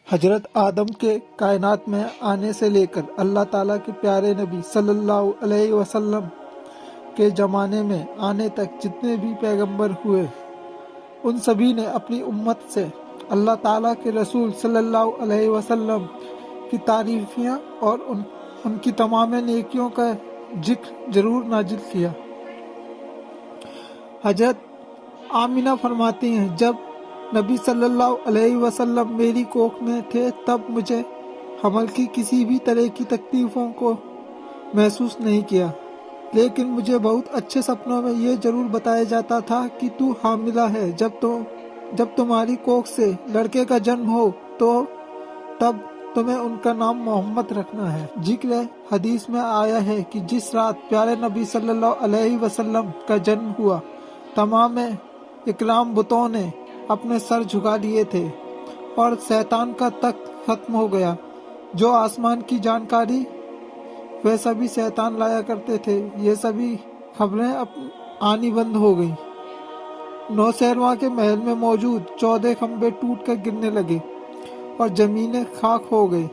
حضرت آدم کے کائنات میں آنے سے لے کر اللہ تعالیٰ کے پیارے نبی صلی اللہ علیہ وسلم کے زمانے میں آنے تک جتنے بھی پیغمبر ہوئے، ان سبھی نے اپنی امت سے اللہ تعالیٰ کے رسول صلی اللہ علیہ وسلم کی تعریفیاں اور ان کی تمام نیکیوں کا ذکر ضرور نازل کیا۔ حضرت آمینہ فرماتی ہیں، جب نبی صلی اللہ علیہ وسلم میری کوکھ میں تھے تب مجھے حمل کی کسی بھی طرح کی تکلیفوں کو محسوس نہیں کیا، لیکن مجھے بہت اچھے سپنوں میں یہ ضرور بتایا جاتا تھا کہ تو حاملہ ہے، جب تمہاری کوکھ سے لڑکے کا جنم ہو تو تب تمہیں ان کا نام محمد رکھنا ہے۔ ذکر حدیث میں آیا ہے کہ جس رات پیارے نبی صلی اللہ علیہ وسلم کا جنم ہوا، تمام اکرام بتوں نے اپنے سر جھکا لیے تھے اور شیطان کا تخت ختم ہو گیا۔ جو آسمان کی جانکاری وہ سبھی شیطان لایا کرتے تھے، یہ سبھی خبریں آنی بند ہو گئیں۔ نوشیروان کے محل میں موجود 14 کھمبے ٹوٹ کر گرنے لگے اور زمینیں خاک ہو گئی۔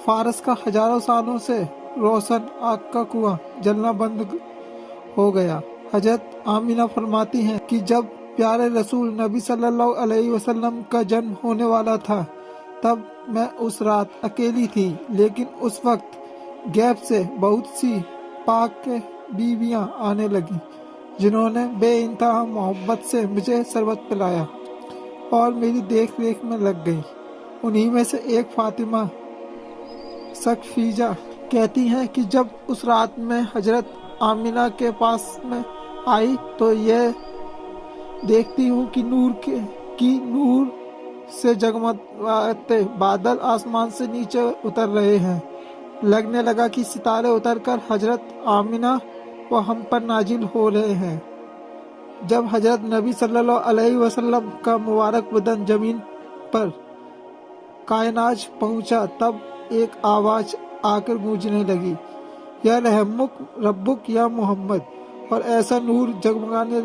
فارس کا ہزاروں سالوں سے روشن آگ کا کنواں جلنا بند ہو گیا۔ حضرت آمینہ فرماتی ہیں کہ جب پیارے رسول نبی صلی اللہ علیہ وسلم کا جنم ہونے والا تھا تب میں اس رات اکیلی تھی، لیکن اس وقت غیب سے بہت سی پاک بیویاں آنے لگیں جنہوں نے بے انتہا محبت سے مجھے شربت پلایا اور میری دیکھ ریکھ میں لگ گئی۔ انہی میں سے ایک فاطمہ ثقفیہ کہتی ہیں کہ جب اس رات میں حضرت آمینہ کے پاس میں آئی تو یہ دیکھتی ہوں کہ نور سے جگمگاتے بادل آسمان سے نیچے اتر رہے ہیں۔ لگنے لگا کہ ستارے اتر کر حضرت آمینہ و ہم پر نازل ہو رہے ہیں۔ جب حضرت نبی صلی اللہ علیہ وسلم کا مبارک بدن زمین پر کائناج پہنچا تب ایک آواز آ کر گونجنے لگی، یا رحمک ربک یا محمد، اور ایسا نور جگمگانے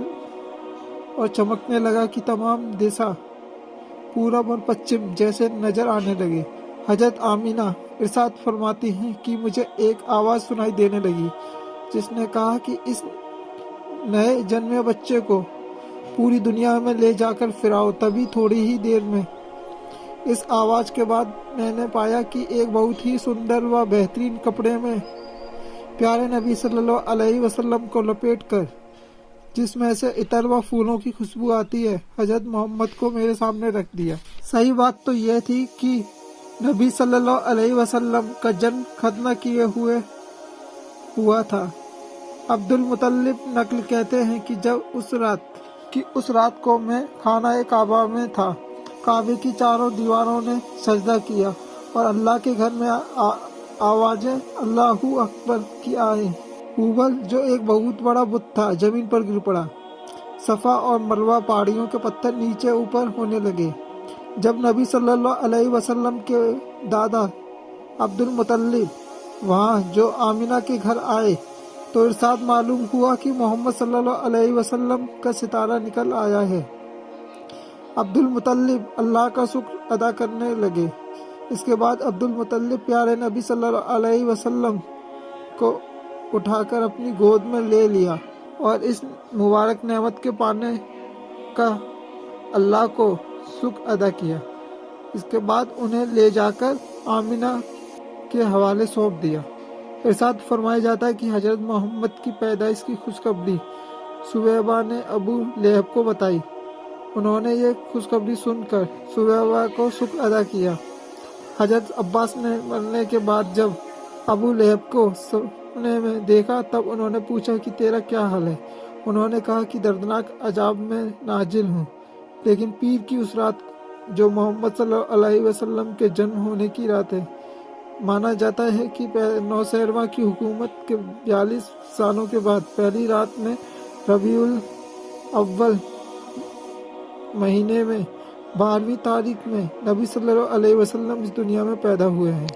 اور چمکنے لگا کہ تمام دشا پورب اور پچھم جیسے نظر آنے لگے۔ حضرت آمینہ ارشاد فرماتی ہیں کہ مجھے ایک آواز سنائی دینے لگی جس نے کہا کہ اس نئے جنمے بچے کو پوری دنیا میں لے جا کر پھراؤ۔ تبھی تھوڑی ہی دیر میں اس آواز کے بعد میں نے پایا کہ ایک بہت ہی سندر و بہترین کپڑے میں پیارے نبی صلی اللہ علیہ وسلم کو لپیٹ کر، جس میں سے عطر و پھولوں کی خوشبو آتی ہے، حضرت محمد کو میرے سامنے رکھ دیا۔ صحیح بات تو یہ تھی کہ نبی صلی اللہ علیہ وسلم کا جنم ختنہ کیے ہوئے ہوا تھا۔ عبد المطلب نقل کہتے ہیں کہ جب اس رات کو میں خانہ کعبہ میں تھا، کعبے کی چاروں دیواروں نے سجدہ کیا اور اللہ کے گھر میں آوازیں اللہ اکبر کی آئیں۔ ہوبل جو ایک بہت بڑا بت تھا زمین پر گر پڑا۔ صفا اور مروہ پہاڑیوں کے پتھر نیچے اوپر ہونے لگے۔ جب نبی صلی اللہ علیہ وسلم کے دادا عبد المطلب وہاں جو آمینہ کے گھر آئے تو ارشاد معلوم ہوا کہ محمد صلی اللہ علیہ وسلم کا ستارہ نکل آیا ہے۔ عبد المطلب اللہ کا شکر ادا کرنے لگے۔ اس کے بعد عبد المطلب پیارے نبی صلی اللہ علیہ وسلم کو اٹھا کر اپنی گود میں لے لیا اور اس مبارک نعمت کے پانے کا اللہ کو شکر ادا کیا۔ اس کے بعد انہیں لے جا کر آمینہ کے حوالے سونپ دیا۔ ارشاد فرمایا جاتا ہے کہ حضرت محمد کی پیدائش کی خوشخبری سویبہ نے ابو لہب کو بتائی۔ انہوں نے یہ خوشخبری سن کر سویبہ کو شکر ادا کیا۔ حضرت عباس نے مرنے کے بعد جب ابو لہب کو سپنے میں دیکھا تب انہوں نے پوچھا کہ تیرا کیا حال ہے؟ انہوں نے کہا کہ دردناک عذاب میں نازل ہوں، لیکن پیر کی اس رات جو محمد صلی اللہ علیہ وسلم کے جنم ہونے کی رات ہے، مانا جاتا ہے کہ نوشیروان کی حکومت کے 42 سالوں کے بعد پہلی رات میں ربیع الاول مہینے میں 12ویں تاریخ میں نبی صلی اللہ علیہ وسلم اس دنیا میں پیدا ہوئے ہیں۔